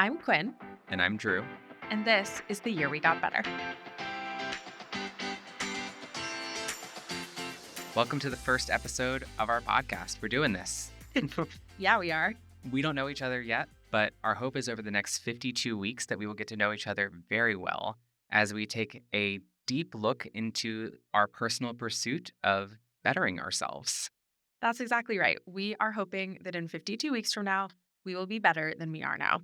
I'm Quinn, And I'm Drew. and this is the year we got better. Welcome to the first episode of our podcast. We're doing this. Yeah, we are. We don't know each other yet, but our hope is over the next 52 weeks that we will get to know each other very well as we take a deep look into our personal pursuit of bettering ourselves. That's exactly right. We are hoping that in 52 weeks from now, we will be better than we are now.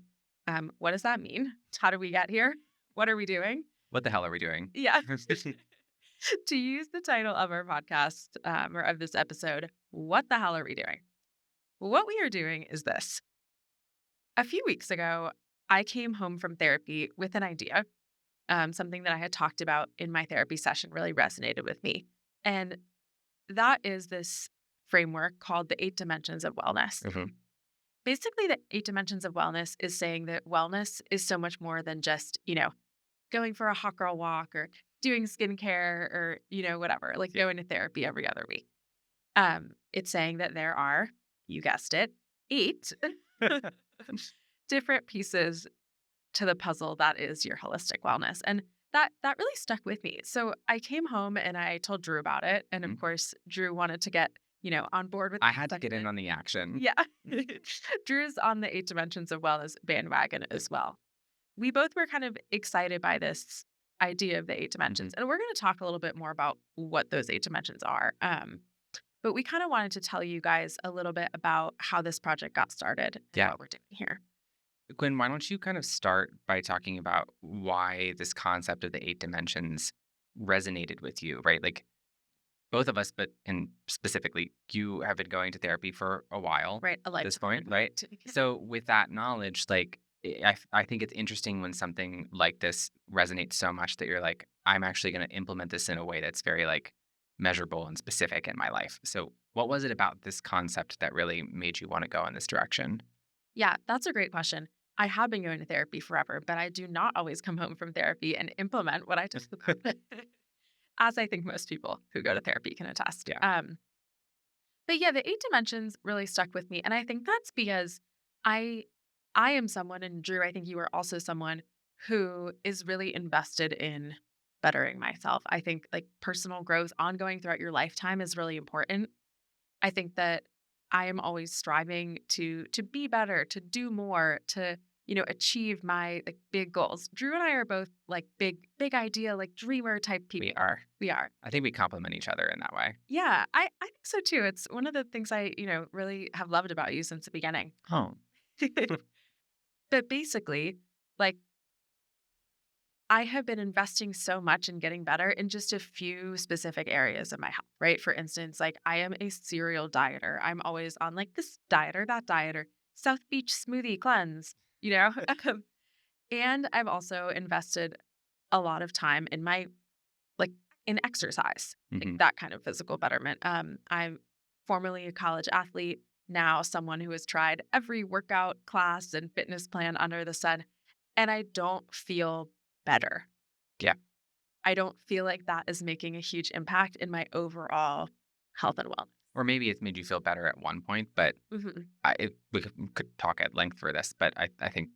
What does that mean? How did we get here? What are we doing? What the hell are we doing? Yeah. To use the title of our podcast or of this episode, what the hell are we doing? What we are doing is this. A few weeks ago, I came home from therapy with an idea. Something that I had talked about in my therapy session really resonated with me. And that is this framework called the 8 dimensions of wellness. Mhm. Basically, the 8 dimensions of wellness is saying that wellness is so much more than just, going for a hot girl walk or doing skincare or, whatever, like going to therapy every other week. It's saying that there are, you guessed it, 8 different pieces to the puzzle that is your holistic wellness. And that really stuck with me. So I came home and I told Drew about it. And of Mhm. course, Drew wanted to get, on board with I the had to get in segment. on the action. Yeah. Drew's on the 8 dimensions of wellness bandwagon as well. We both were kind of excited by this idea of the 8 dimensions. And we're going to talk a little bit more about what those 8 dimensions are. But we kind of wanted to tell you guys a little bit about how this project got started and Yeah. what we're doing here. Quinn, why don't you kind of start by talking about why this concept of the 8 dimensions resonated with you, right? Like both of us, but and specifically, you have been going to therapy for a while Right. A at this lifetime. point, right? So with that knowledge, like I think it's interesting when something like this resonates so much that you're like, I'm actually going to implement this in a way that's very like measurable and specific in my life. So what was it about this concept that really made you want to go in this direction? Yeah, that's a great question. I have been going to therapy forever, but I do not always come home from therapy and implement what I talk about, as I think most people who go to therapy can attest. Yeah. But yeah, the 8 dimensions really stuck with me, and I think that's because I I am someone, and Drew, I think you are also someone who is really invested in bettering myself. I think like personal growth, ongoing throughout your lifetime, is really important. I think that I am always striving to be better, to do more, to, achieve my like big goals. Drew and I are both like big idea, like dreamer type We people. are. We are. I think we complement each other in that way. Yeah, I think so too. It's one of the things I, really have loved about you since the beginning. Oh. But basically, like I have been investing so much in getting better in just a few specific areas of my health, right? For instance, like I am a serial dieter. I'm always on like this diet or that diet or South Beach smoothie cleanse, you know? And I've also invested a lot of time in my like in exercise, like Hmm. that kind of physical betterment. I'm formerly a college athlete, now someone who has tried every workout class and fitness plan under the sun, and I don't feel better. Yeah. I don't feel like that is making a huge impact in my overall health and wellness. Or maybe it's made you feel better at one point, but Mhm. we could talk at length for this, but I think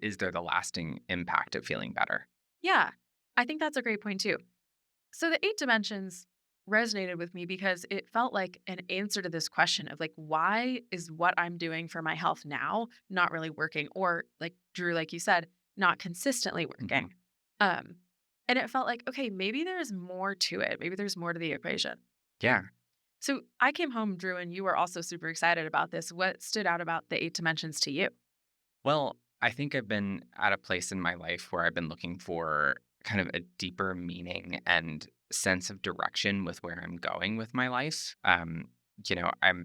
is there the lasting impact of feeling better? Yeah, I think that's a great point too. So the 8 dimensions resonated with me because it felt like an answer to this question of like, why is what I'm doing for my health now not really working? Or like Drew, like you said, not consistently Mhm. working. Um, and it felt like, okay, maybe there's more to it. Maybe there's more to the equation. Yeah. So I came home, Drew, and you were also super excited about this. What stood out about the 8 dimensions to you? Well, I think I've been at a place in my life where I've been looking for kind of a deeper meaning and sense of direction with where I'm going with my life. I'm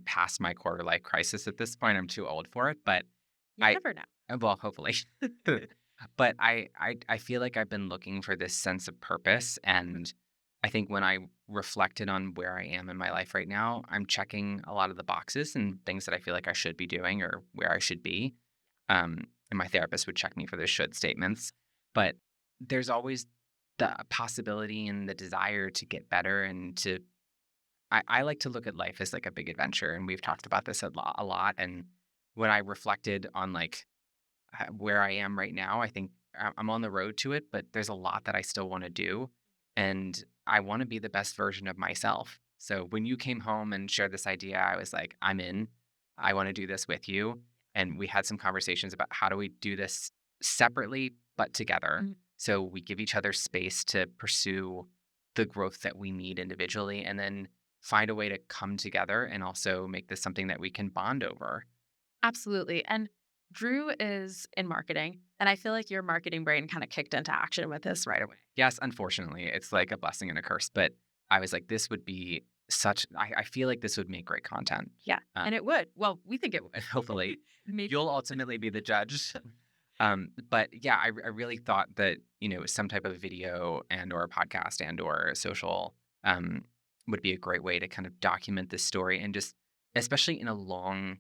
past my quarter life crisis at this point. I'm too old for it, but You I never know. well, hopefully. But I feel like I've been looking for this sense of purpose, and I think when I reflected on where I am in my life right now, I'm checking a lot of the boxes and things that I feel like I should be doing or where I should be. And my therapist would check me for those should statements. But there's always the possibility and the desire to get better and to I like to look at life as like a big adventure. And we've talked about this a lot. And when I reflected on like where I am right now. I think I'm on the road to it, but there's a lot that I still want to do. And I want to be the best version of myself. So when you came home and shared this idea, I was like, I'm in. I want to do this with you. And we had some conversations about how do we do this separately, but together. Mhm. So we give each other space to pursue the growth that we need individually and then find a way to come together and also make this something that we can bond over. Absolutely. And Drew is in marketing, and I feel like your marketing brain kind of kicked into action with this right away. Yes, unfortunately, it's like a blessing and a curse, but I was like, this would be I feel like this would make great content. Yeah. Uh, And it would. Well, we think it would. hopefully, Maybe. you'll ultimately be the judge. But yeah, I really thought that, some type of video and or podcast and or social would be a great way to kind of document this story and just especially in a longer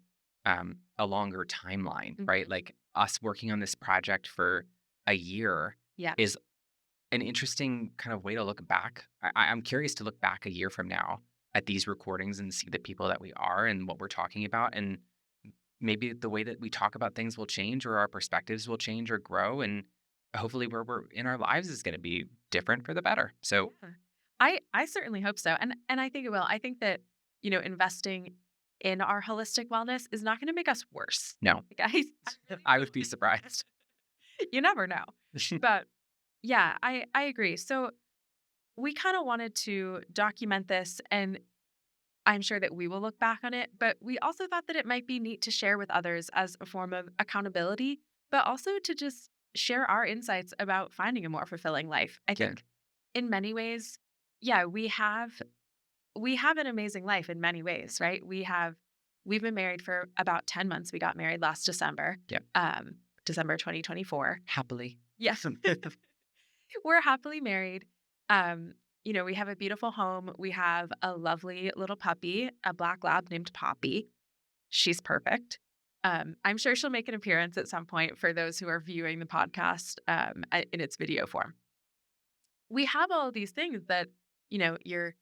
timeline, Mhm. right? Like us working on this project for a year Yeah. is an interesting kind of way to look back. I'm curious to look back a year from now at these recordings and see the people that we are and what we're talking about. And maybe the way that we talk about things will change or our perspectives will change or grow. And hopefully where we're in our lives is going to be different for the better. So, Yeah. I certainly hope so. And I think it will. I think that, investing in our holistic wellness is not going to make us worse. no, Like, I really I would believe be surprised. you never know. But yeah, I agree. So we kind of wanted to document this, and I'm sure that we will look back on it, but we also thought that it might be neat to share with others as a form of accountability, but also to just share our insights about finding a more fulfilling life. I Yeah. think in many ways, yeah, we have an amazing life in many ways, right? We've been married for about 10 months. We got married last December. Yeah. December 2024. Happily. Yeah. We're happily married. We have a beautiful home. We have a lovely little puppy, a black lab named Poppy. She's perfect. I'm sure she'll make an appearance at some point for those who are viewing the podcast in its video form. We have all of these things that you know you're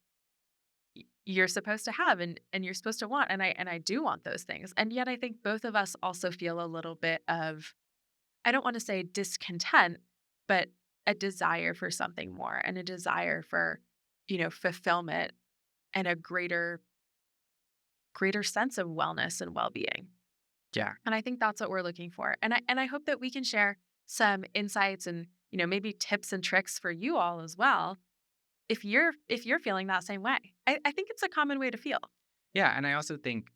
you're supposed to have and you're supposed to want, and I do want those things, and yet I think both of us also feel a little bit of, I don't want to say discontent, but a desire for something more and a desire for, fulfillment and a greater sense of wellness and well-being. Yeah. And I think that's what we're looking for. And I hope that we can share some insights and, maybe tips and tricks for you all as well if you're feeling that same way. I think it's a common way to feel. Yeah. And I also think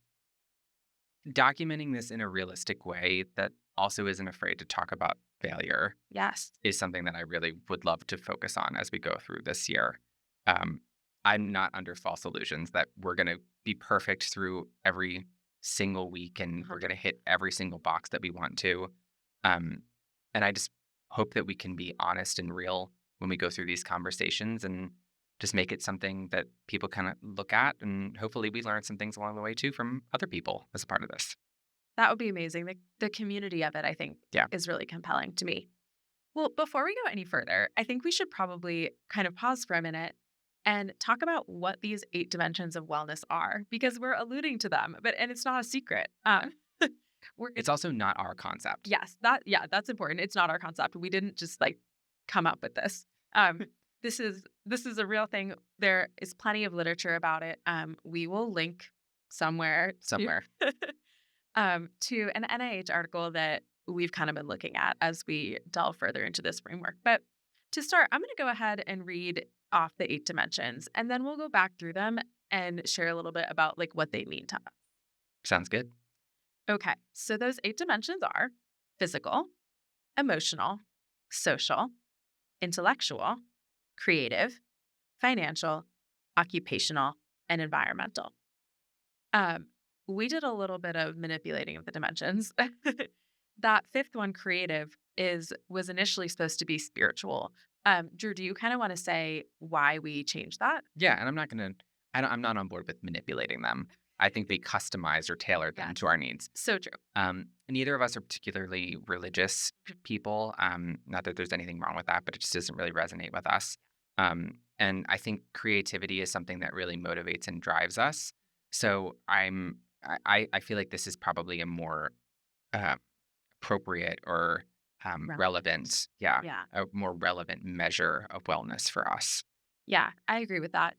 documenting this in a realistic way that also isn't afraid to talk about failure Yes. is something that I really would love to focus on as we go through this year. Um, I'm not under false illusions that we're going to be perfect through every single week and we're going to hit every single box that we want to. Um, and I just hope that we can be honest and real when we go through these conversations and just make it something that people kind of look at. And hopefully we learn some things along the way too from other people as a part of this. That would be amazing. The community of it, I think, Yeah. is really compelling to me. Well, before we go any further, I think we should probably kind of pause for a minute and talk about what these 8 dimensions of wellness are, because we're alluding to them, and it's not a secret. We're It's also not our concept. Yes, that's important. It's not our concept. We didn't just like come up with this. Um, this is a real thing. There is plenty of literature about it. We will link somewhere Somewhere. to an NIH article that we've kind of been looking at as we delve further into this framework. But to start, I'm going to go ahead and read off the 8 dimensions, and then we'll go back through them and share a little bit about like what they mean to us. Sounds good. Okay, so those 8 dimensions are physical, emotional, social, intellectual, creative, financial, occupational, and environmental. Um, we did a little bit of manipulating of the dimensions. That fifth one, creative, was initially supposed to be spiritual. Drew, do you kind of want to say why we changed that? Yeah, and I'm not on board with manipulating them. I think we customized or tailored them Yes. to our needs. So true. Neither of us are particularly religious people. Not that there's anything wrong with that, but it just doesn't really resonate with us. And I think creativity is something that really motivates and drives us. So I feel like this is probably a more uh, appropriate or Relevant. relevant. Yeah, Yeah. a more relevant measure of wellness for us. Yeah, I agree with that.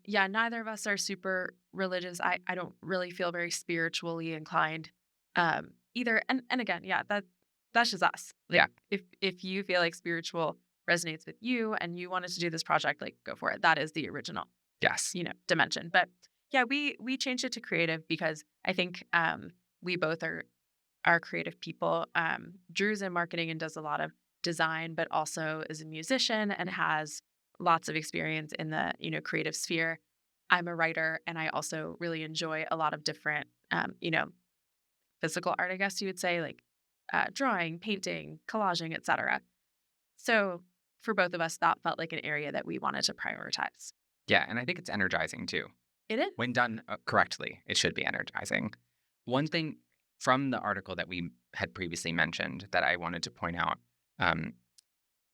Yeah, neither of us are super religious. I don't really feel very spiritually inclined either. And again, yeah, that's just us. Yeah. Like if you feel like spiritual resonates with you and you wanted to do this project, like go for it. That is the original, Yes. dimension. But yeah, we changed it to creative because I think we both are creative people. Drew's in marketing and does a lot of design, but also is a musician and has lots of experience in the creative sphere. I'm a writer, and I also really enjoy a lot of different physical art. I guess you would say like drawing, painting, collaging, etc. So for both of us, that felt like an area that we wanted to prioritize. Yeah, and I think it's energizing too. It is. When done correctly, it should be energizing. One thing from the article that we had previously mentioned that I wanted to point out, um,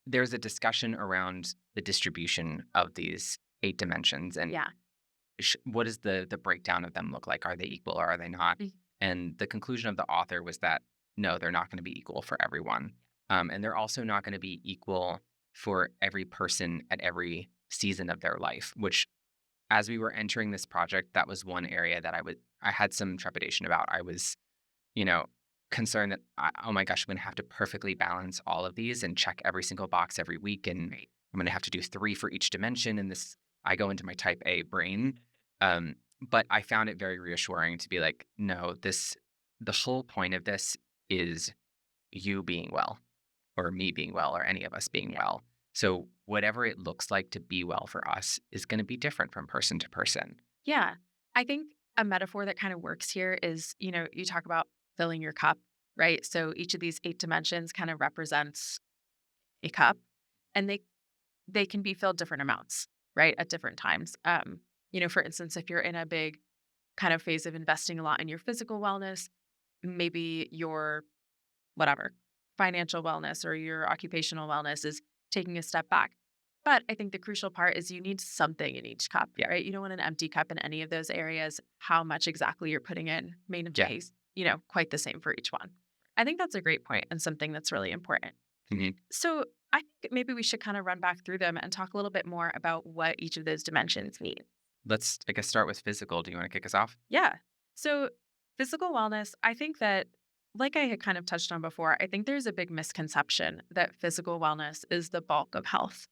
there's a discussion around the distribution of these 8 dimensions and Yeah. what does the breakdown of them look like? Are they equal or are they not? Mm. And the conclusion of the author was that no, they're not going to be equal for everyone, and they're also not going to be equal for every person at every season of their life. Which, as we were entering this project, that was one area that I had some trepidation about. I was, you know, concerned that oh my gosh, I'm going to have to perfectly balance all of these and check every single box every week, and Right. I'm going to have to do 3 for each dimension. And this, I go into my Type A brain, but I found it very reassuring to be like, no, the whole point of this is you being well, or me being well, or any of us being Yeah. well. So whatever it looks like to be well for us is going to be different from person to person. Yeah. I think a metaphor that kind of works here is, you talk about filling your cup, right? So each of these 8 dimensions kind of represents a cup and they can be filled different amounts, right? At different times. For instance, if you're in a big kind of phase of investing a lot in your physical wellness, maybe your whatever, financial wellness or your occupational wellness is taking a step back. But I think the crucial part is you need something in each cup, Yeah. right? You don't want an empty cup in any of those areas. How much exactly you're putting in may not Yeah. taste, quite the same for each one. I think that's a great point and something that's really important. Mhm. So I think maybe we should kind of run back through them and talk a little bit more about what each of those dimensions mean. Let's, I guess, start with physical. Do you want to kick us off? Yeah. So, physical wellness, I think that, like I had kind of touched on before, I think there's a big misconception that physical wellness is the bulk of health.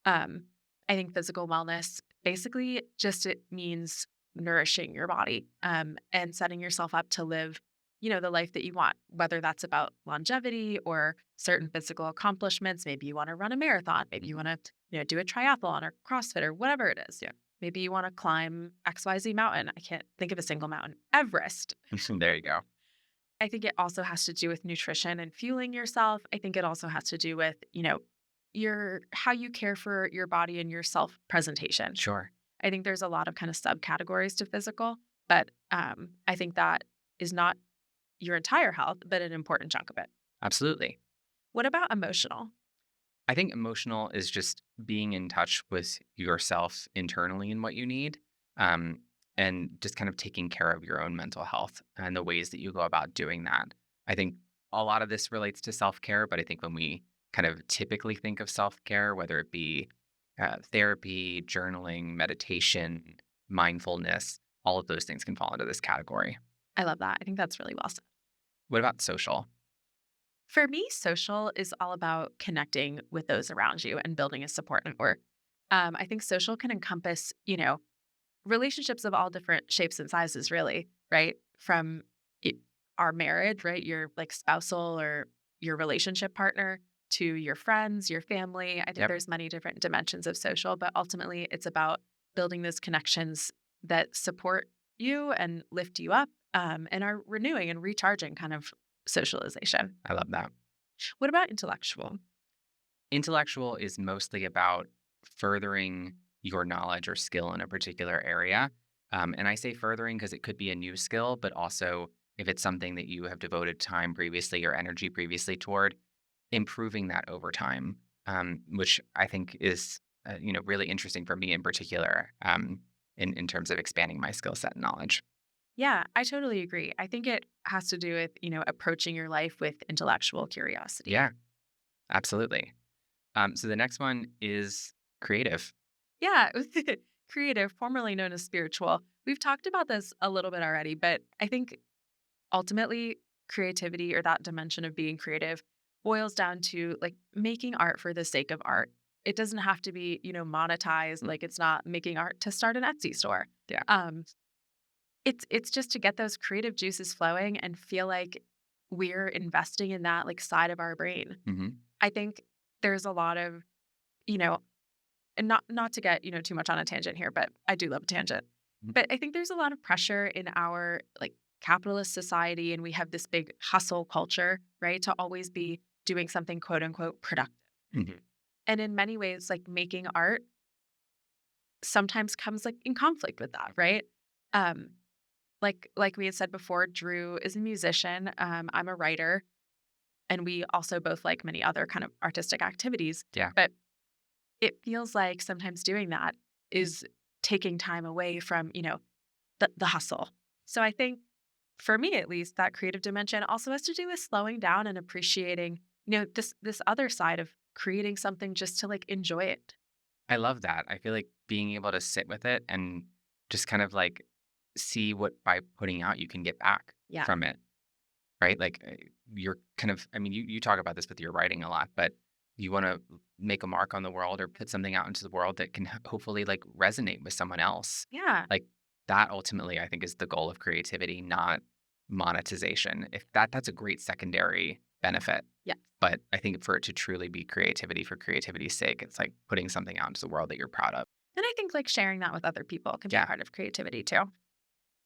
Um, I think physical wellness basically just it means nourishing your body and setting yourself up to live, the life that you want, whether that's about longevity or certain physical accomplishments. Maybe you want to run a marathon. Maybe you want to, do a triathlon or CrossFit or whatever it is. Yeah. Maybe you want to climb XYZ mountain. I can't think of a single mountain. Everest. There you go. I think it also has to do with nutrition and fueling yourself. I think it also has to do with, your how you care for your body and your self presentation. Sure. I think there's a lot of kind of subcategories to physical, but I think that is not your entire health, but an important chunk of it. Absolutely. What about emotional? I think emotional is just being in touch with yourself internally and what you need, um, and just kind of taking care of your own mental health and the ways that you go about doing that. I think a lot of this relates to self care, but I think when we kind of typically think of self care, whether it be therapy, journaling, meditation, mindfulness, all of those things can fall into this category. I love that. I think that's really well said. What about social? For me, social is all about connecting with those around you and building a support network. I think social can encompass, relationships of all different shapes and sizes, really, right? From it, our marriage, right? Your like spousal or your relationship partner to your friends, your family. I think Yep. there's many different dimensions of social, but ultimately it's about building those connections that support you and lift you up and are renewing and recharging kind of socialization. I love that. What about intellectual? Intellectual is mostly about furthering your knowledge or skill in a particular area. And I say furthering because it could be a new skill, but also if it's something that you have devoted time previously or energy previously toward, improving that over time, which I think is really interesting for me in particular, in terms of expanding my skill set and knowledge. Yeah, I totally agree. I think it has to do with, approaching your life with intellectual curiosity. Yeah, absolutely. So the next one is creative. Yeah, creative, formerly known as spiritual. We've talked about this a little bit already, but I think ultimately creativity or that dimension of being creative boils down to like making art for the sake of art. It doesn't have to be, monetized, Mm, like it's not making art to start an Etsy store. yeah. Um it's just to get those creative juices flowing and feel like we're investing in that like side of our brain. Hmm. I think there's a lot of, you know, and not to get, too much on a tangent here, but I do love a tangent. But I think there's a lot of pressure in our like capitalist society and we have this big hustle culture, right? To always be doing something quote unquote productive. Hmm. And in many ways, like making art sometimes comes like in conflict with that, right? Um, like we had said before, Drew is a musician. I'm a writer, and we also both like many other kind of artistic activities. Yeah, But it feels like sometimes doing that is taking time away from, the hustle. So I think for me at least, that creative dimension also has to do with slowing down and appreciating, this other side of creating something just to like enjoy it. I love that. I feel like being able to sit with it and just kind of like see what by putting out you can get back Yeah. from it. Right? Like, you're kind of I mean, you talk about this with your writing a lot, but you wanna make a mark on the world or put something out into the world that can hopefully, like, resonate with someone else. Yeah. Like, that ultimately, I think, is the goal of creativity, not monetization. If that's a great secondary benefit, Yes. but I think for it to truly be creativity for creativity's sake, it's like putting something out into the world that you're proud of. And I think like sharing that with other people can be Yeah. part of creativity too.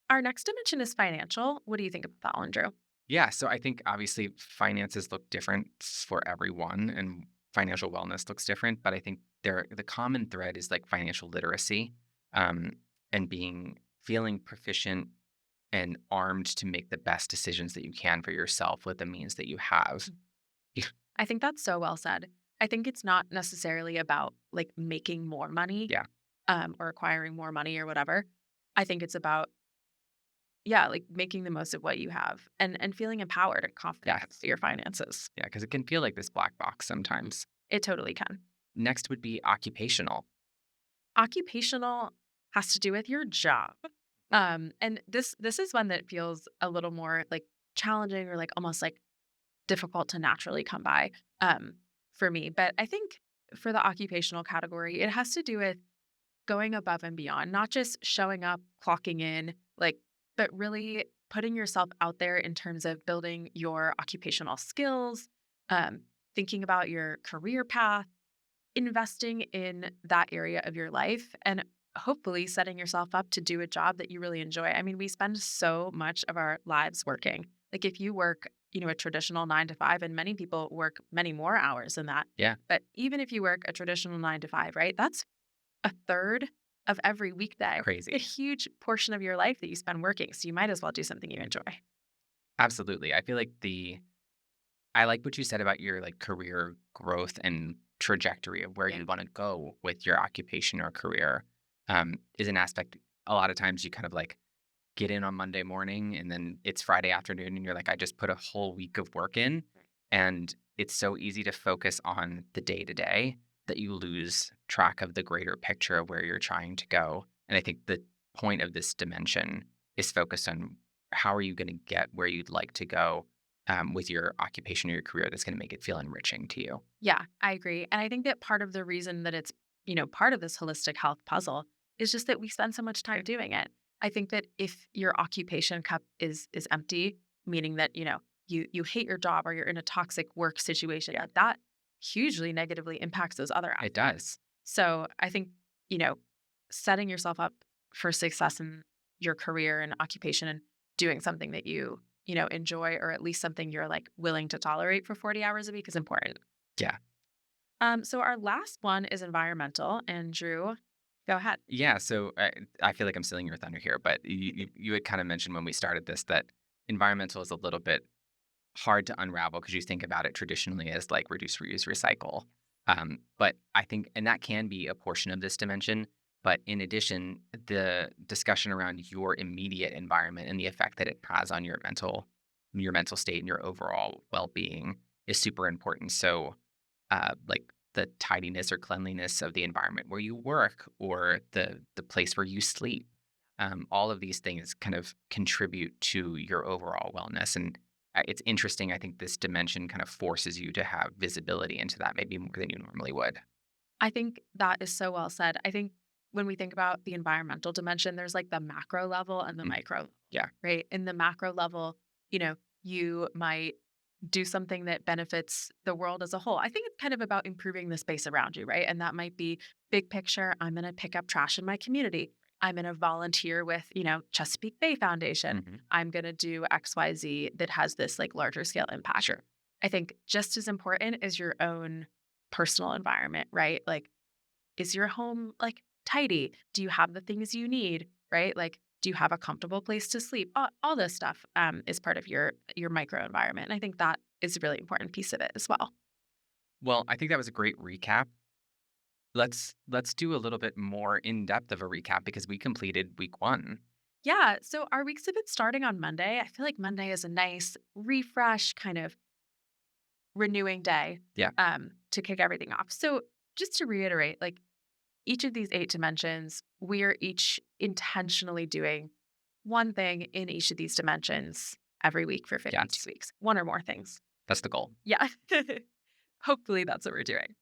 Our next dimension is financial. What do you think about that one, Drew? Yeah, so I think obviously finances look different for everyone and financial wellness looks different, but I think the common thread is like financial literacy, um, and feeling proficient and armed to make the best decisions that you can for yourself with the means that you have. I think that's so well said. I think it's not necessarily about like making more money, Yeah. or acquiring more money or whatever. I think it's about, yeah, like making the most of what you have and feeling empowered and confident about Yes. your finances. Yeah, because it can feel like this black box sometimes. It totally can. Next would be occupational. Occupational has to do with your job. And this is one that feels a little more like challenging or like almost like difficult to naturally come by, um, for me. But I think for the occupational category, it has to do with going above and beyond, not just showing up, clocking in, like, but really putting yourself out there in terms of building your occupational skills, um, thinking about your career path, investing in that area of your life, and hopefully setting yourself up to do a job that you really enjoy. I mean, we spend so much of our lives working. Like if you work, a traditional 9 to 5, and many people work many more hours than that. Yeah, But even if you work a traditional 9 to 5, right? That's a third of every weekday. A crazy. huge portion of your life that you spend working. So you might as well do something you enjoy. Absolutely. I feel like I like what you said about your like career growth and trajectory of where Yeah. you want to go with your occupation or career, is an aspect. A lot of times you kind of like get in on Monday morning and then it's Friday afternoon and you're like, I just put a whole week of work in. And it's so easy to focus on the day to day that you lose track of the greater picture of where you're trying to go. And I think the point of this dimension is focused on how are you going to get where you'd like to go, with your occupation or your career that's going to make it feel enriching to you. Yeah, I agree. And I think that part of the reason that it's, part of this holistic health puzzle is just that we spend so much time doing it. I think that if your occupation cup is empty, meaning that, you hate your job or you're in a toxic work situation, Yeah, that hugely negatively impacts those other it aspects. does. So I think, you know, setting yourself up for success in your career and occupation and doing something that you enjoy or at least something you're like willing to tolerate for 40 hours a week is important. Yeah. So our last one is environmental. And Drew, go ahead. Yeah, so I feel like I'm stealing your thunder here, but you had kind of mentioned when we started this that environmental is a little bit hard to unravel because you think about it traditionally as like reduce, reuse, recycle. But I think, and that can be a portion of this dimension, But in addition, the discussion around your immediate environment and the effect that it has on your mental state and your overall well-being is super important. So, like the tidiness or cleanliness of the environment where you work or the place where you sleep. All of these things kind of contribute to your overall wellness. And it's interesting. I think this dimension kind of forces you to have visibility into that maybe more than you normally would. I think that is so well said. I think when we think about the environmental dimension, there's like the macro level and the Mm, micro level, yeah, right? In the macro level, you might do something that benefits the world as a whole. I think it's kind of about improving the space around you, right? And that might be big picture. I'm going to pick up trash in my community. I'm going to volunteer with, Chesapeake Bay Foundation. hmm, I'm going to do XYZ that has this like larger scale impact. sure. I think just as important is your own personal environment, right? Like, is your home like tidy? Do you have the things you need, right? Like, do you have a comfortable place to sleep? All this stuff is part of your micro environment. And I think that is a really important piece of it as well. Well, I think that was a great recap. Let's do a little bit more in depth of a recap because we completed week 1. Yeah. So our weeks have been starting on Monday. I feel like Monday is a nice refresh, kind of renewing day Yeah. to kick everything off. So just to reiterate, like each of these 8 dimensions, we are each intentionally doing one thing in each of these dimensions every week for 52 Yes. weeks, one or more things. That's the goal. Yeah. Hopefully that's what we're doing.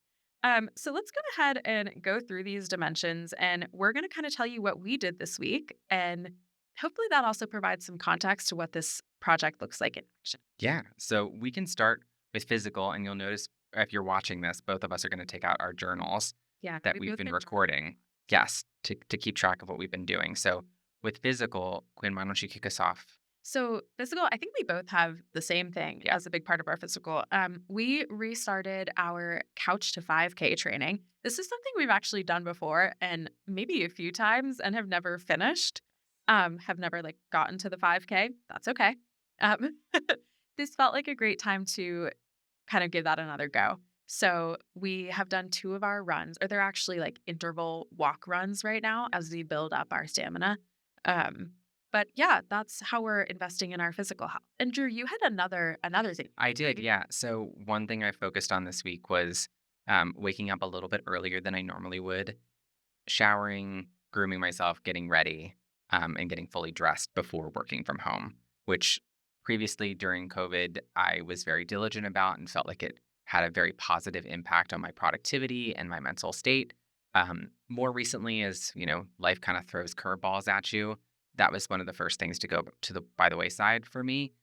So let's go ahead and go through these dimensions and we're going to kind of tell you what we did this week. And hopefully that also provides some context to what this project looks like in action. Yeah. So we can start with physical, and you'll notice if you're watching this, both of us are going to take out our journals Yeah. that We've we've both been been recording. Yes, to keep track of what we've been doing. So with physical, Quinn, why don't you kick us off? So physical, I think we both have the same thing Yeah. as a big part of our physical. We restarted our couch to 5K training. This is something we've actually done before and maybe a few times and have never finished. Have never like gotten to the 5K. That's okay. Um, this felt like a great time to kind of give that another go. So we have done 2 of our runs, or they're actually like interval walk runs right now as we build up our stamina. Um, but yeah, that's how we're investing in our physical health. And Drew, you had another thing, I did, right? yeah. So one thing I focused on this week was waking up a little bit earlier than I normally would, showering, grooming myself, getting ready, and getting fully dressed before working from home, which previously during COVID, I was very diligent about and felt like it had a very positive impact on my productivity and my mental state. More recently, as life kind of throws curveballs at you, that was one of the first things to go to the by the wayside for me.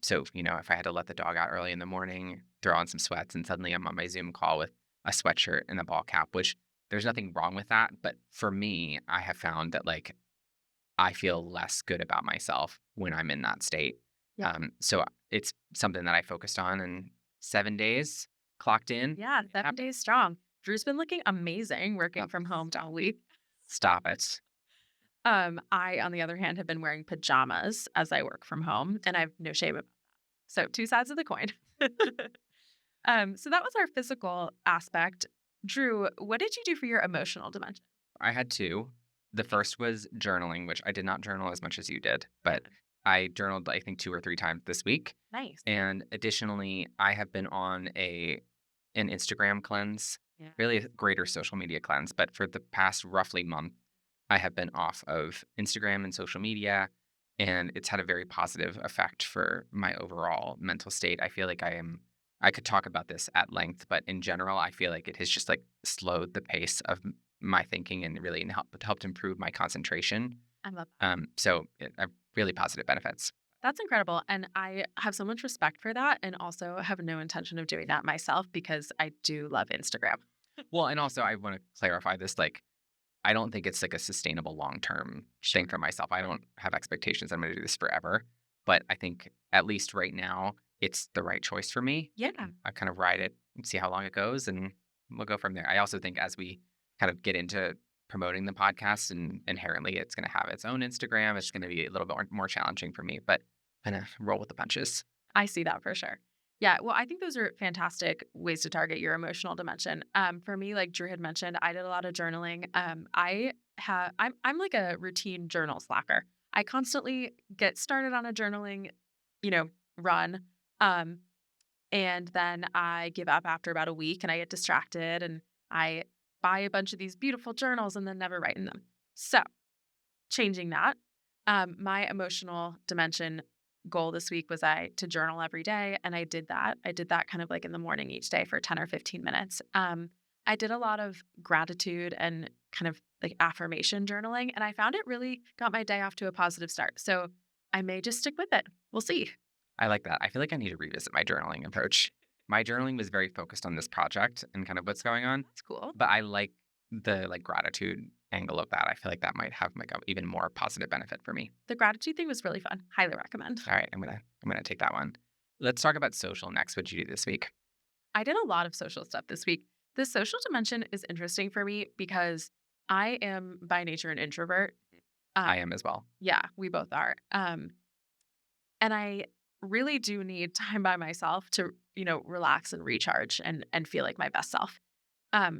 So, if I had to let the dog out early in the morning, throw on some sweats, and suddenly I'm on my Zoom call with a sweatshirt and a ball cap, which there's nothing wrong with that, but for me, I have found that, like, I feel less good about myself when I'm in that state. Yeah. So it's something that I focused on, and 7 days clocked in. Yeah, It 7 days strong. Drew's been looking amazing working Oh, from home stop. all week. Stop it. I, on the other hand, have been wearing pajamas as I work from home, and I have no shame about that. So 2 sides of the coin. So that was our physical aspect. Drew, what did you do for your emotional dimension? I had 2. The first was journaling, which I did not journal as much as you did, Yeah. but I journaled, I think, 2 or 3 times this week. Nice. And additionally, I have been on an Instagram cleanse, Yeah. really a greater social media cleanse, but for the past roughly month, I have been off of Instagram and social media, and it's had a very positive effect for my overall mental state. I feel like I could talk about this at length, but in general, I feel like it has just like slowed the pace of my thinking and really helped improve my concentration. I love that. So really positive benefits. That's incredible. And I have so much respect for that and also have no intention of doing that myself because I do love Instagram. Well, and also I want to clarify this, like, I don't think it's like a sustainable long-term thing Sure. for myself. I don't have expectations I'm going to do this forever, but I think at least right now it's the right choice for me. Yeah. I kind of ride it and see how long it goes, and we'll go from there. I also think as we kind of get into promoting the podcast, and inherently it's going to have its own Instagram, it's going to be a little bit more challenging for me, but kind of roll with the punches. I see that for sure. Yeah, well, I think those are fantastic ways to target your emotional dimension. For me, like Drew had mentioned, I did a lot of journaling. I'm like a routine journal slacker. I constantly get started on a journaling, you know, run. Um, and then I give up after about a week and I get distracted and I buy a bunch of these beautiful journals and then never write in them. So changing that. My emotional dimension goal this week was I to journal every day, and I did that. I did that kind of like in the morning each day for 10 or 15 minutes. I did a lot of gratitude and kind of like affirmation journaling, and I found it really got my day off to a positive start. So I may just stick with it. We'll see. I like that. I feel like I need to revisit my journaling approach. My journaling was very focused on this project and kind of what's going on, That's cool. but I like the like gratitude angle of that. I feel like that might have like a even more positive benefit for me. The gratitude thing was really fun. Highly recommend. All right, I'm gonna take that one. Let's talk about social next. What'd you do this week? I did a lot of social stuff this week. The social dimension is interesting for me because I am by nature an introvert. I Um, am as well. yeah, we both are. And I really do need time by myself to, relax and recharge and feel like my best self.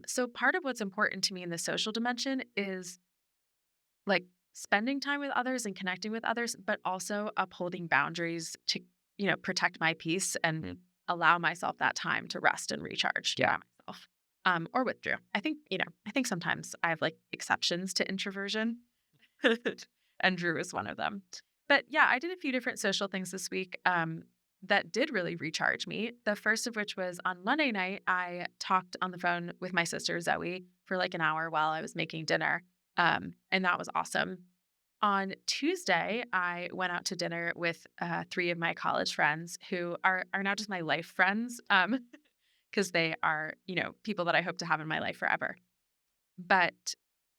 So part of what's important to me in the social dimension is like spending time with others and connecting with others, but also upholding boundaries to, protect my peace and Mhm. allow myself that time to rest and recharge by Yeah, myself. Or with Drew. I think sometimes I have like exceptions to introversion. And Drew is one of them. But yeah, I did a few different social things this week that did really recharge me. The first of which was on Monday night, I talked on the phone with my sister Zoe for like an hour while I was making dinner. And that was awesome. On Tuesday, I went out to dinner with three of my college friends who are now just my life friends because they are, people that I hope to have in my life forever. But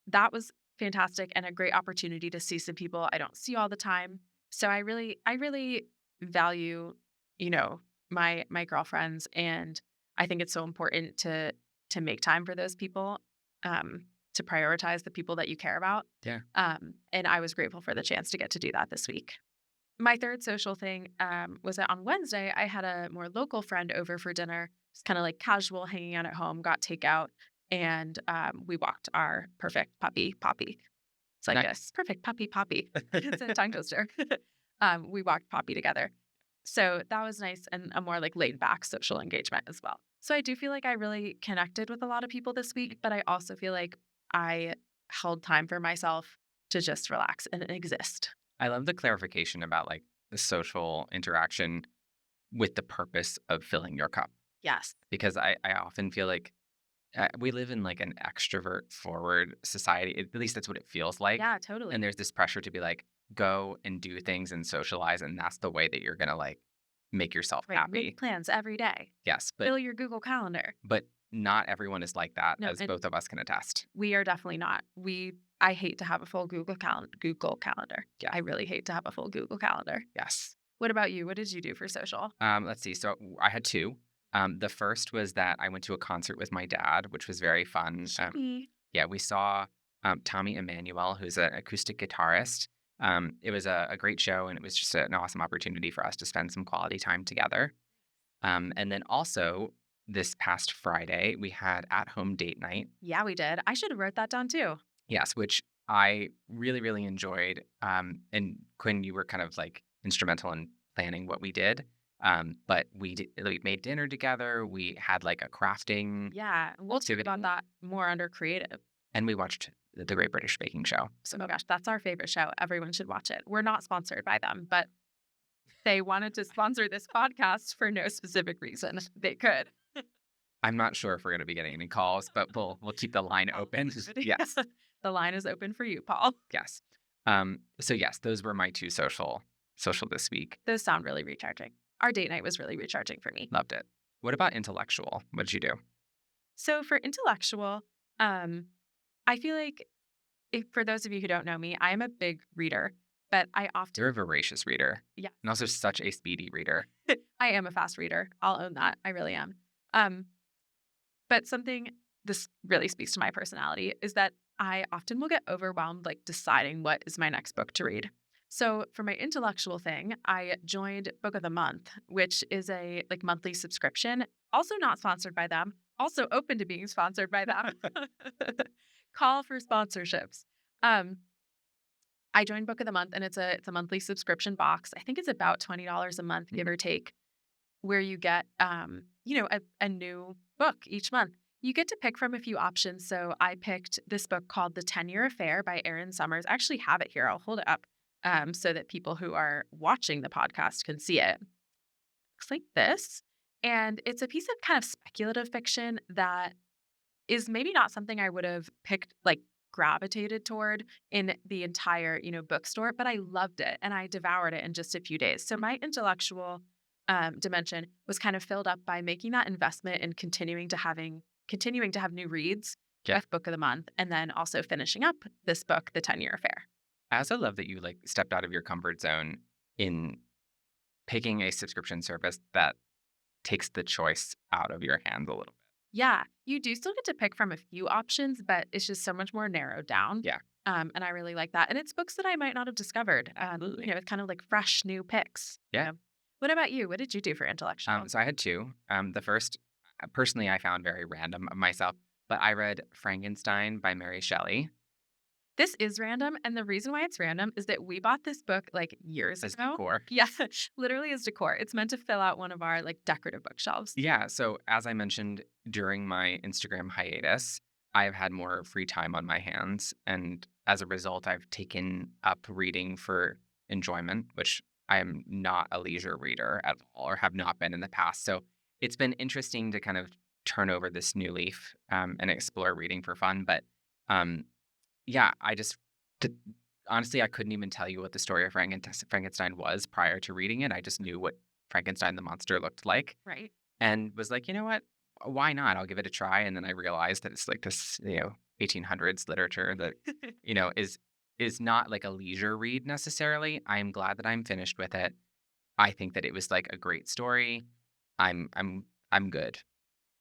that was fantastic and a great opportunity to see some people I don't see all the time. So I really value, you know, my girlfriends, and I think it's so important to make time for those people, to prioritize the people that you care about. yeah. And I was grateful for the chance to get to do that this week. My third social thing was that on Wednesday, I had a more local friend over for dinner. It's kind of like casual, hanging out at home, got takeout, and we walked our perfect puppy, Poppy. It's like a Nice. perfect puppy, Poppy. It's a tongue twister. We walked Poppy together. So that was nice and a more like laid back social engagement as well. So I do feel like I really connected with a lot of people this week, but I also feel like I held time for myself to just relax and exist. I love the clarification about like the social interaction with the purpose of filling your cup Yes. because I often feel like we live in like an extrovert forward society. At least that's what it feels like. Yeah, And totally. there's this pressure to be like, go and do things and socialize. And that's the way that you're going to like make yourself Right. Make happy. plans every day. Yes. Fill your Google Calendar. But not everyone is like that, No, as and both of us can attest. we are definitely not. I hate to have a full Google Calendar. Yeah. I really hate to have a full Google Calendar. Yes. What about you? What did you do for social? Let's see. So I had two. The first was that I went to a concert with my dad, which was very fun. Me. Yeah, we saw Tommy Emmanuel, who's an acoustic guitarist. It was a great show, and it was just an awesome opportunity for us to spend some quality time together. And then also this past Friday, we had at home date night. Yeah, we did. I should have wrote that down too. Yes, which I really, really enjoyed. And Quinn, you were kind of like instrumental in planning what we did. But we made dinner together. We had like a crafting Yeah, we'll talk activity, about that more under creative. and we watched the Great British Baking Show. So Oh my gosh, that's our favorite show. Everyone should watch it. We're not sponsored by them, but they wanted to sponsor this podcast for no specific reason. They could. I'm not sure if we're going to be getting any calls, but we'll keep the line I'll open. leave it. Yes, The line is open for you, Paul. yes. So yes, those were my two social this week. Those sound really recharging. Our date night was really recharging for me. Loved it. What about intellectual? What did you do? So for intellectual, I feel like if, for those of you who don't know me, I am a big reader, but I often, You're a voracious reader yeah, and also such a speedy reader. I am a fast reader. I'll own that. I really am. Um, but something this really speaks to my personality is that I often will get overwhelmed, like deciding what is my next book to read. So for my intellectual thing, I joined Book of the Month, which is a like monthly subscription, also not sponsored by them, also open to being sponsored by them. Call for sponsorships. Um, I joined Book of the Month and it's a monthly subscription box. I think it's about $20 a month, give Mhm. or take, where you get a new book each month. You get to pick from a few options. So I picked this book called The 10-Year Affair by Erin Summers. I actually have it here. I'll hold it up so that people who are watching the podcast can see it. Looks like this. And it's a piece of kind of speculative fiction that is maybe not something I would have picked, like gravitated toward in the entire, bookstore, but I loved it and I devoured it in just a few days. So my intellectual dimension was kind of filled up by making that investment and continuing to have new reads Yeah. with Book of the Month, and then also finishing up this book, The 10-Year Affair. I also love that you like stepped out of your comfort zone in picking a subscription service that takes the choice out of your hands a little bit. Yeah, you do still get to pick from a few options, but it's just so much more narrowed down. Yeah, And I really like that. And it's books that I might not have discovered. absolutely. It's kind of like fresh new picks. Yeah. What about you? What did you do for intellectual? So I had two. The first, personally, I found very random of myself, but I read Frankenstein by Mary Shelley This is random. And the reason why it's random is that we bought this book like years as ago. decor. Yeah, literally as decor. It's meant to fill out one of our like decorative bookshelves. Yeah. So as I mentioned during my Instagram hiatus, I've had more free time on my hands, and as a result, I've taken up reading for enjoyment, which I am not a leisure reader at all, or have not been in the past. So it's been interesting to kind of turn over this new leaf and explore reading for fun. But um, yeah, t honestly, I couldn't even tell you what the story of Frankenstein was prior to reading it. I just knew what Frankenstein the monster looked like Right. and was like, "You know what? Why not? I'll give it a try." And then I realized that it's like this, 1800s literature that, is not like a leisure read necessarily. I am glad that I'm finished with it. I think that it was like a great story. I'm good.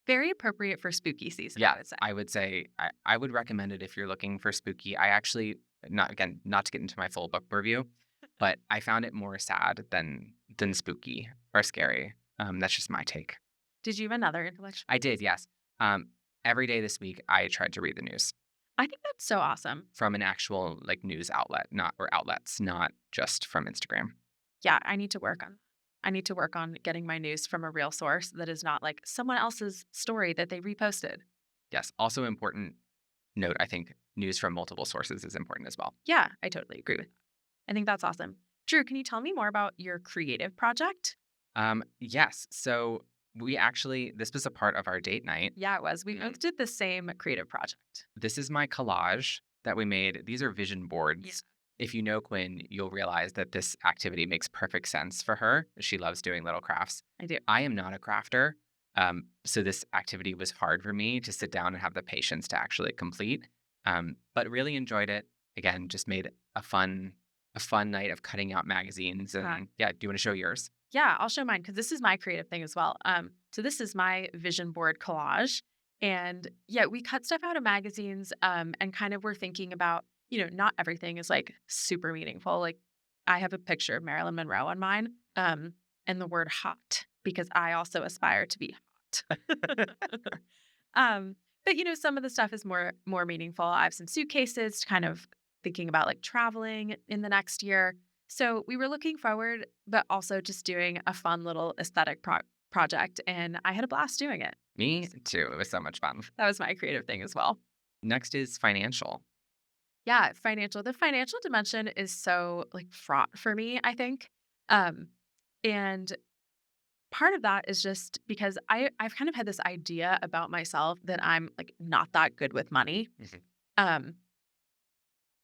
Very appropriate for spooky season, I Yeah, would say. I would say I would recommend it if you're looking for spooky. I actually not to get into my full book review, but I found it more sad than spooky or scary. That's just my take. Did you have another intellectual? I did, yes. Um, every day this week, I tried to read the news I think that's so awesome. from an actual like news outlet, not or outlets, not just from Instagram. Yeah, I need to work on getting my news from a real source that is not like someone else's story that they reposted. Yes. Also important note, I think news from multiple sources is important as well. Yeah, I totally agree with that. I think that's awesome. Drew, can you tell me more about your creative project? Yes. So we actually this was a part of our date night. Yeah, it was. We both did the same creative project. This is my collage that we made. These are vision Yeah, boards. If you know Quinn, you'll realize that this activity makes perfect sense for her. She loves doing little crafts. I do. I am not a crafter. So this activity was hard for me to sit down and have the patience to actually complete. But really enjoyed it. Again, just made a fun night of cutting out magazines. Uh, And yeah, do you want to show yours? yeah, I'll show mine because this is my creative thing as well. So this is my vision board collage. And yeah, we cut stuff out of magazines and kind of were thinking about, not everything is like super meaningful. Like I have a picture of Marilyn Monroe on mine and the word hot because I also aspire to be hot. But some of the stuff is more meaningful. I have some suitcases to kind of thinking about like traveling in the next year. So we were looking forward, but also just doing a fun little aesthetic project. And I had a blast doing it. Me too. It was so much fun. That was my creative thing as well. Next is financial. Yeah, financial. The financial dimension is so like fraught for me, I think. Um, and part of that is just because I've kind of had this idea about myself that I'm like not that good with money. Mhm. Um,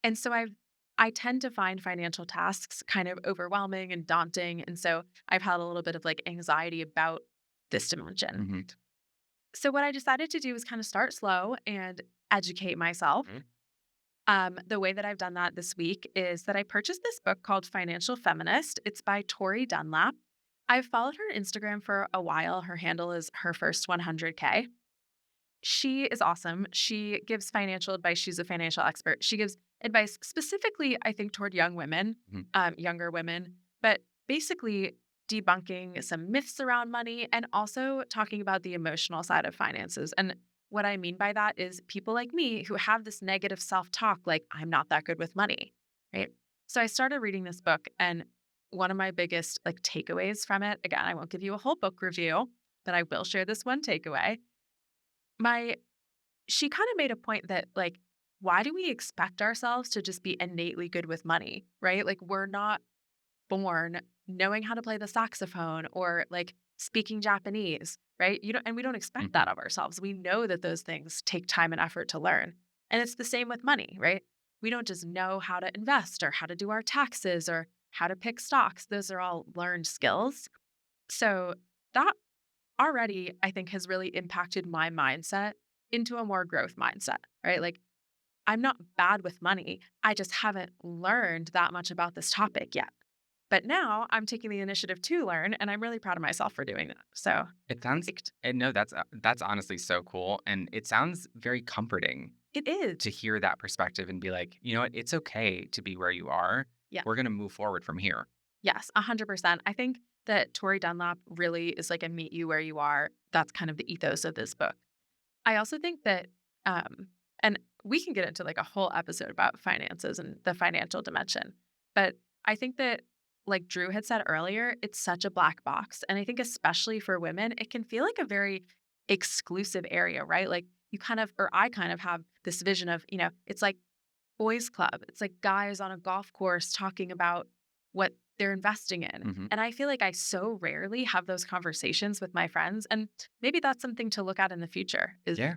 and so I tend to find financial tasks kind of overwhelming and daunting. And so I've had a little bit of like anxiety about this dimension. Mhm. So what I decided to do is kind of start slow and educate myself. Mhm. The way that I've done that this week is that I purchased this book called Financial Feminist. It's by Tori Dunlap. I've followed her Instagram for a while. Her handle is her first 100K. She is awesome. She gives financial advice. She's a financial expert. She gives advice specifically, I think, toward young women, Mhm. younger women, but basically debunking some myths around money and also talking about the emotional side of finances. And what I mean by that is people like me who have this negative self talk, like, I'm not that good with money, right? So I started reading this book, and one of my biggest like takeaways from it, again, I won't give you a whole book review, but I will share this one takeaway. My She kind of made a point that, like, why do we expect ourselves to just be innately good with money, right? Like, we're not born knowing how to play the saxophone or like speaking Japanese, right? And we don't expect that Mhm. of ourselves. We know that those things take time and effort to learn. And it's the same with money, right? We don't just know how to invest or how to do our taxes or how to pick stocks. Those are all learned skills. So that already, I think, has really impacted my mindset into a more growth mindset, right? Like, I'm not bad with money. I just haven't learned that much about this topic yet. But now I'm taking the initiative to learn, and I'm really proud of myself for doing that. So It sounds psyched. and no, that's honestly so cool, and it sounds very comforting It is. to hear that perspective and be like, "You know what? It's okay to be where you are. Yeah. We're gonna move forward from here." Yes, 100%. I think that Tori Dunlap really is like a meet you where you are. That's kind of the ethos of this book. I also think that, and we can get into like a whole episode about finances and the financial dimension, but I think that, like Drew had said earlier, it's such a black box. And I think, especially for women, it can feel like a very exclusive area, right? Like, you kind of, or I kind of have this vision of, it's like boys' club. It's like guys on a golf course talking about what they're investing in. Mhm. And I feel like I so rarely have those conversations with my friends. And maybe that's something to look at in the future is, Yeah,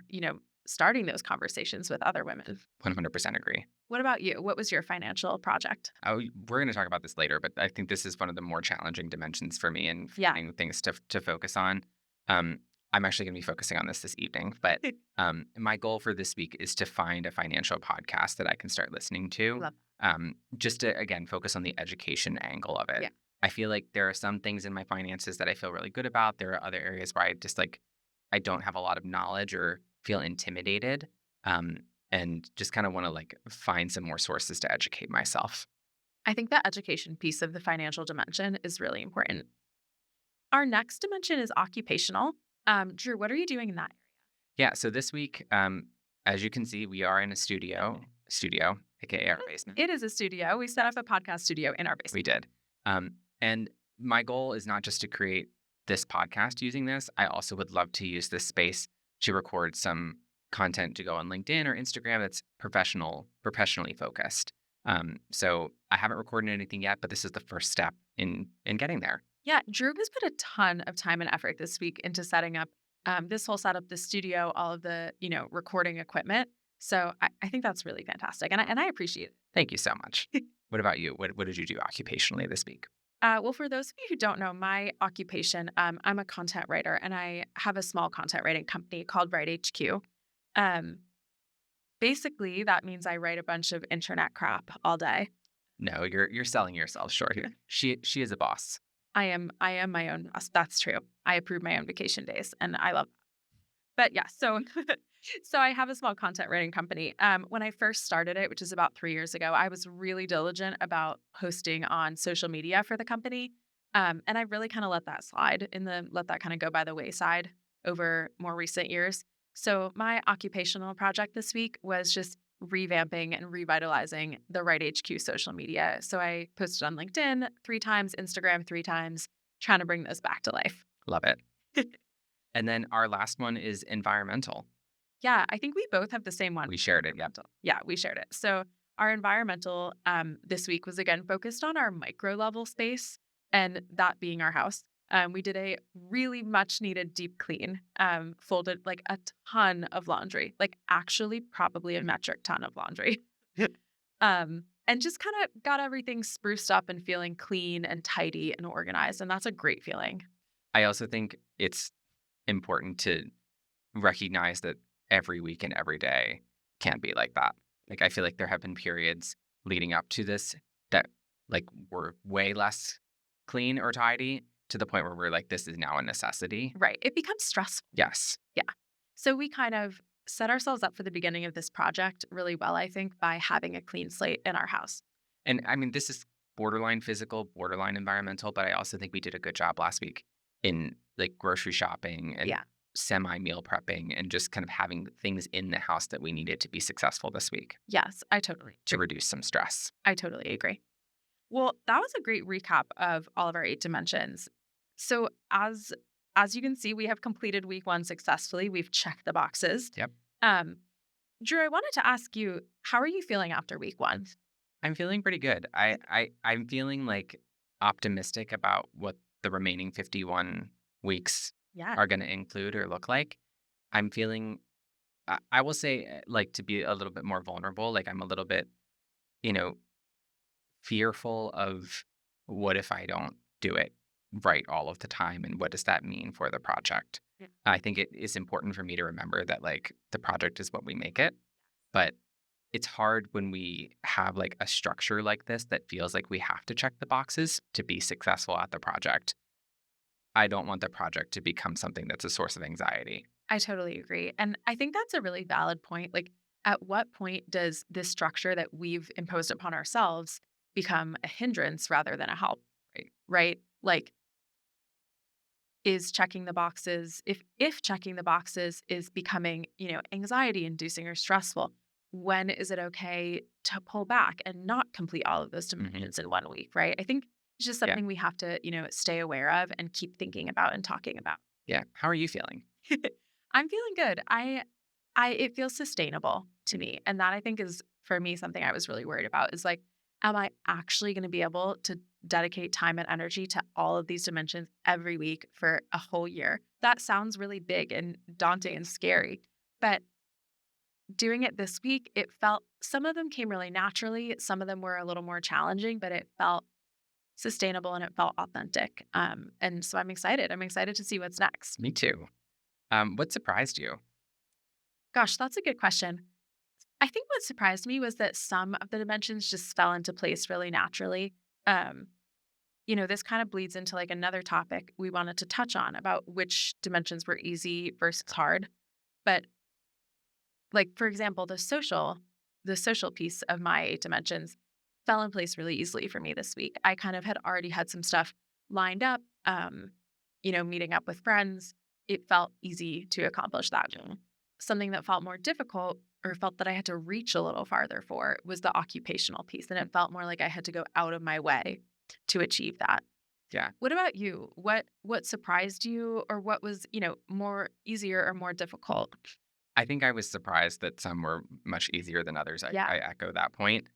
starting those conversations with other women. 100% agree. What about you? What was your financial project? We're gonna talk about this later, but I think this is one of the more challenging dimensions for me in Yeah. finding things to focus on. Um, I'm actually gonna be focusing on this evening, but, my goal for this week is to find a financial podcast that I can start listening to, Love. just to, again, focus on the education angle of it. Yeah. I feel like there are some things in my finances that I feel really good about. There are other areas where I just, like, I don't have a lot of knowledge or feel intimidated, um, and just kinda wanna, like, find some more sources to educate myself. I think the education piece of the financial dimension is really important. Our next dimension is occupational. Drew, what are you doing in that? Yeah, so this week, as you can see, we are in a studio, aka our basement. It is a studio. We set up a podcast studio in our We basement. did. And my goal is not just to create this podcast using this. I also would love to use this space to record some content to go on LinkedIn or Instagram that's professionally focused. So I haven't recorded anything yet, but this is the first step in getting there. Yeah, Drew has put a ton of time and effort this week into setting up this whole setup, the studio, all of the recording equipment. So I think that's really fantastic, and I appreciate Thank you so much. it. What about you? What did you do occupationally this week? Well, for those of you who don't know my occupation, I'm a content writer, and I have a small content writing company called Write HQ. Um, Basically, that means I write a bunch of internet crap all day. No, you're selling yourself short here. She is a boss. I am my own boss. That's true. I approve my own vacation days, and I love. But yeah, so so I have a small content writing company. When I first started it, which is about 3 years ago, I was really diligent about posting on social media for the company, and I really kind of let that kind of go by the wayside over more recent years. So my occupational project this week was just revamping and revitalizing the Right HQ social media. So I posted on LinkedIn 3 times, Instagram 3 times, trying to bring those back to life. Love it. And then our last one is environmental. Yeah, I think we both have the same one. We shared it. Yep. Environmental. Yeah, we shared it. So our environmental this week was again focused on our micro level space, and that being our house. We did a really much needed deep clean, folded like a ton of laundry, like actually probably a metric ton of laundry. And just kind of got everything spruced up and feeling clean and tidy and organized. And that's a great feeling. I also think it's important to recognize that every week and every day can't be like that. Like I feel like there have been periods leading up to this that like were way less clean or tidy to the point where we're like, this is now a necessity. Right. It becomes stressful. Yes. Yeah. So we kind of set ourselves up for the beginning of this project really well, I think, by having a clean slate in our house. And I mean, this is borderline physical, borderline environmental, but I also think we did a good job last week in like grocery shopping and Yeah. semi meal prepping and just kind of having things in the house that we needed to be successful this week Yes, I totally to agree. reduce some stress. I totally agree. Well, that was a great recap of all of our 8 dimensions. So as you can see, we have completed week 1 successfully. We've checked the boxes. Yep. Um, Drew, I wanted to ask you, how are you feeling after week 1? I'm feeling pretty good. I'm feeling like optimistic about what the remaining 51 weeks Yeah. are going to include or look like. I'm feeling I will say like to be a little bit more vulnerable, like I'm a little bit, you know, fearful of what if I don't do it right all of the time and what does that mean for the project? Yeah. I think it is important for me to remember that like the project is what we make it, but it's hard when we have like a structure like this that feels like we have to check the boxes to be successful at the project. I don't want the project to become something that's a source of anxiety. I totally agree. And I think that's a really valid point. Like, at what point does this structure that we've imposed upon ourselves become a hindrance rather than a help? Right. Right? Like, is checking the boxes, if checking the boxes is becoming, anxiety inducing or stressful, when is it okay to pull back and not complete all of those Hmm. dimensions in 1 week, right? I think it's just Yeah. something we have to, stay aware of and keep thinking about and talking about. Yeah. How are you feeling? I'm feeling good. I it feels sustainable to me. And that I think is for me something I was really worried about is like, am I actually going to be able to dedicate time and energy to all of these dimensions every week for a whole year? That sounds really big and daunting and scary. But doing it this week, it felt some of them came really naturally. Some of them were a little more challenging, but it felt sustainable and it felt authentic. And so I'm excited. I'm excited to see what's next. Me too. What surprised you? Gosh, that's a good question. I think what surprised me was that some of the dimensions just fell into place really naturally. Um, this kind of bleeds into like another topic we wanted to touch on about which dimensions were easy versus hard. But like for example, the social piece of my 8 dimensions fell in place really easily for me this week. I kind of had already had some stuff lined up, meeting up with friends. It felt easy to accomplish that. Something that felt more difficult or felt that I had to reach a little farther for was the occupational piece. And it felt more like I had to go out of my way to achieve that. Yeah. What about you? What surprised you or what was, more easier or more difficult? I think I was surprised that some were much easier than others. Yeah. I echo that point.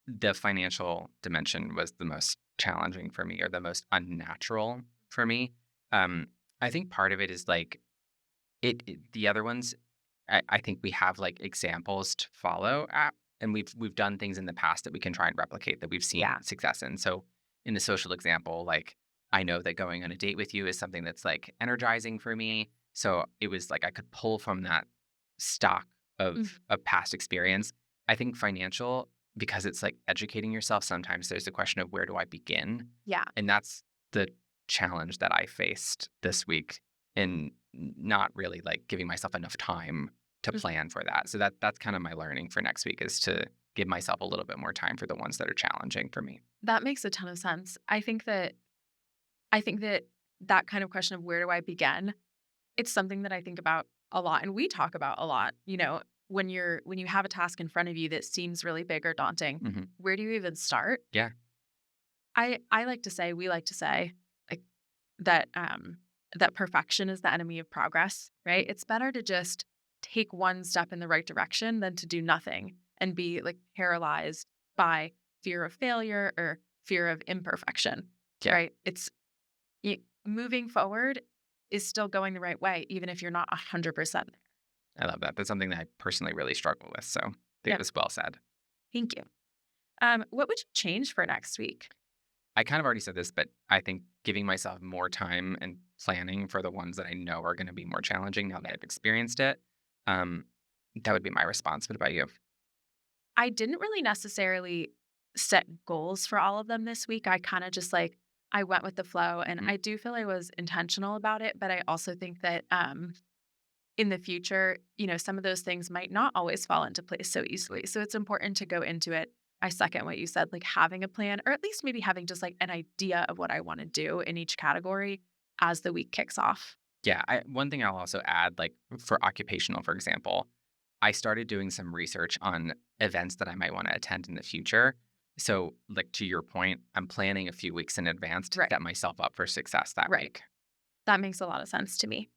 The financial dimension was the most challenging for me or the most unnatural for me. Um, I think part of it is like the other ones, I think we have like examples to follow at, and we've done things in the past that we can try and replicate that we've seen Yeah. success in. So in the social example, like I know that going on a date with you is something that's like energizing for me. So it was like I could pull from that stock Mhm. of past experience. I think financial, because it's like educating yourself, sometimes there's a question of where do I begin? Yeah. And that's the challenge that I faced this week in not really like giving myself enough time to Mhm. plan for that. So that's kind of my learning for next week is to give myself a little bit more time for the ones that are challenging for me. That makes a ton of sense. I think that that kind of question of where do I begin, it's something that I think about a lot and we talk about a lot, when you have a task in front of you that seems really big or daunting, Hmm. where do you even start? Yeah. I like to say, we like to say, like that that perfection is the enemy of progress, right? It's better to just take one step in the right direction than to do nothing and be like paralyzed by fear of failure or fear of imperfection, Yeah. right? Moving forward is still going the right way, even if you're not 100% there. I love that. That's something that I personally really struggle with. So I think it Yep. was well said. Thank you. What would you change for next week? I kind of already said this, but I think giving myself more time and planning for the ones that I know are going to be more challenging now that Yeah. I've experienced it, um, that would be my response. What about you? I didn't really necessarily set goals for all of them this week. I kind of just like I went with the flow and Mm, I do feel I was intentional about it, but I also think that in the future, some of those things might not always fall into place so easily. So it's important to go into it. I second what you said, like having a plan, or at least maybe having just like an idea of what I want to do in each category as the week kicks off. Yeah, one thing I'll also add, like for occupational, for example, I started doing some research on events that I might want to attend in the future. So, like to your point, I'm planning a few weeks in advance to Right. set myself up for success that Right. week. That makes a lot of sense to me.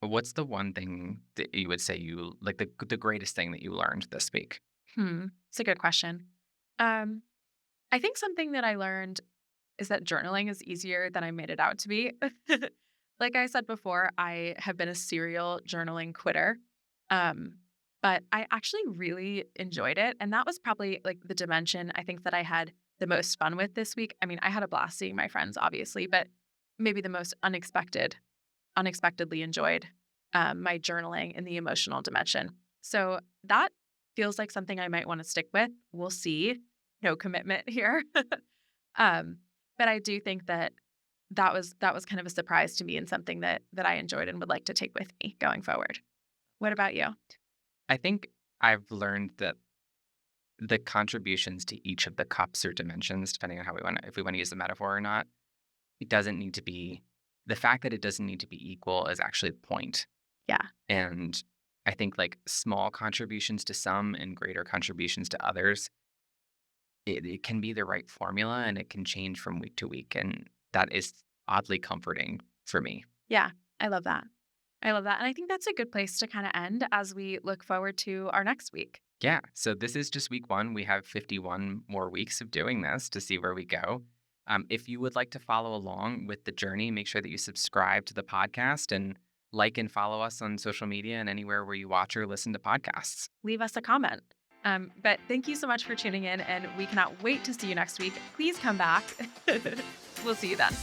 What's the one thing that you would say you like the greatest thing that you learned this week? It's a good question. Um, I think something that I learned is that journaling is easier than I made it out to be. Like I said before, I have been a serial journaling quitter. Um, but I actually really enjoyed it. And that was probably like the dimension I think that I had the most fun with this week. I mean, I had a blast seeing my friends, obviously, but maybe the most unexpectedly enjoyed my journaling in the emotional dimension. So that feels like something I might want to stick with. We'll see. No commitment here. Um, but I do think that that was kind of a surprise to me and something that I enjoyed and would like to take with me going forward. What about you? I think I've learned that the contributions to each of the cups or dimensions, depending on how we want to, if we want to use the metaphor or not, it doesn't need to be the fact that it doesn't need to be equal is actually the point. Yeah. And I think like small contributions to some and greater contributions to others, it can be the right formula and it can change from week to week. And that is oddly comforting for me. Yeah. I love that. I love that. And I think that's a good place to kind of end as we look forward to our next week. Yeah. So this is just week one. We have 51 more weeks of doing this to see where we go. If you would like to follow along with the journey, make sure that you subscribe to the podcast and like and follow us on social media and anywhere where you watch or listen to podcasts. Leave us a comment. But thank you so much for tuning in, and we cannot wait to see you next week. Please come back. We'll see you then.